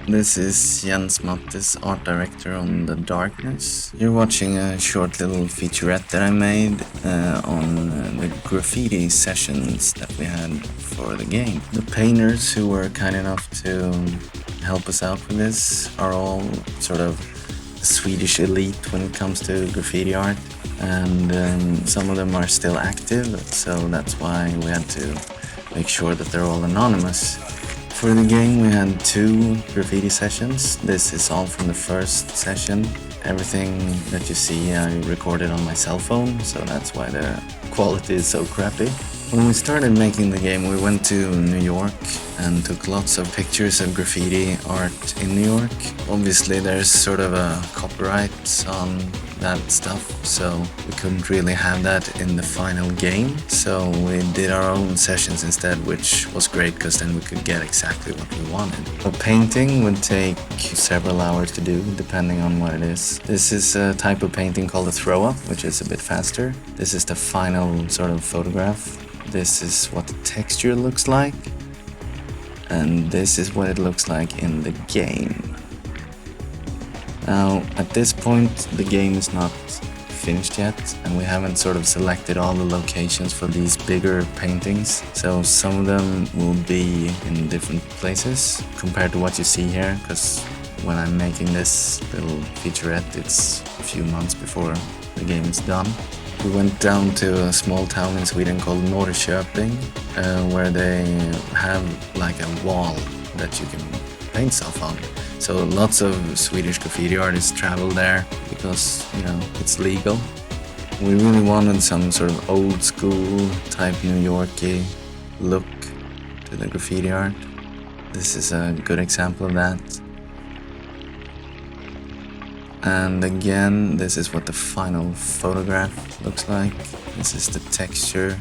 This is Jens Mattis, art director on The Darkness. You're watching a short little featurette that I made on the graffiti sessions that we had for the game. The painters who were kind enough to help us out with this are all sort of the Swedish elite when it comes to graffiti art, and some of them are still active, so that's why we had to make sure that they're all anonymous. For the game we had 2 graffiti sessions. This is all from the first session. Everything that you see I recorded on my cell phone, so that's why the quality is so crappy. When we started making the game we went to New York and took lots of pictures of graffiti art in New York. Obviously there's sort of a copyright on that stuff, so we couldn't really have that in the final game. So we did our own sessions instead, which was great because then we could get exactly what we wanted. A painting would take several hours to do, depending on what it is. This is a type of painting called a throw-up, which is a bit faster. This is the final sort of photograph. This is what the texture looks like, and this is what it looks like in the game. Now, at this point, the game is not finished yet, and we haven't sort of selected all the locations for these bigger paintings. So some of them will be in different places compared to what you see here, because when I'm making this little featurette, it's a few months before the game is done. We went down to a small town in Sweden called Norrköping, where they have like a wall that you can paint stuff on. So lots of Swedish graffiti artists travel there because, you know, it's legal. We really wanted some sort of old school type New Yorkie look to the graffiti art. This is a good example of that. And again, this is what the final photograph looks like. This is the texture,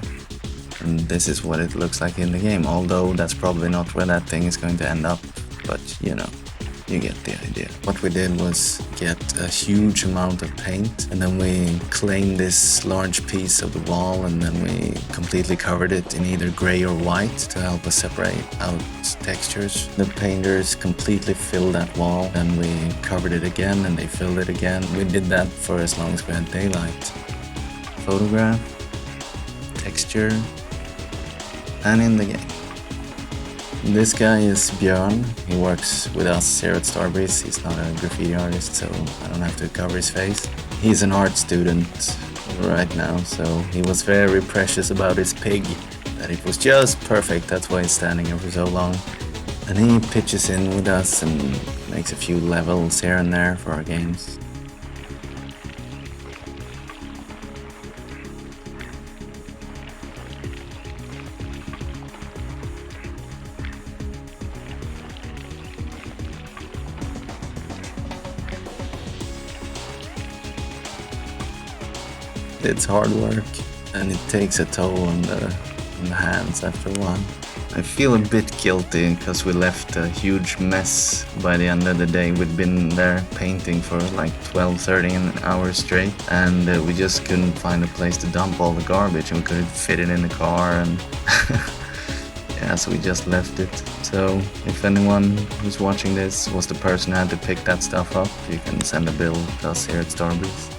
and this is what it looks like in the game, although that's probably not where that thing is going to end up, but you know, you get the idea. What we did was get a huge amount of paint, and then we claimed this large piece of the wall, and then we completely covered it in either gray or white to help us separate out textures. The painters completely filled that wall, and we covered it again, and they filled it again. We did that for as long as we had daylight. Photograph, texture, and in the game. This guy is Björn. He works with us here at Starbreeze. He's not a graffiti artist, so I don't have to cover his face. He's an art student right now, so he was very precious about his pig, that it was just perfect. That's why he's standing here for so long. And he pitches in with us and makes a few levels here and there for our games. It's hard work, and it takes a toll on the hands after a while. I feel a bit guilty because we left a huge mess by the end of the day. We'd been there painting for like 12-13 hours straight, and we just couldn't find a place to dump all the garbage, and we couldn't fit it in the car, and yeah, so we just left it. So if anyone who's watching this was the person who had to pick that stuff up, you can send a bill to us here at Starbreeze.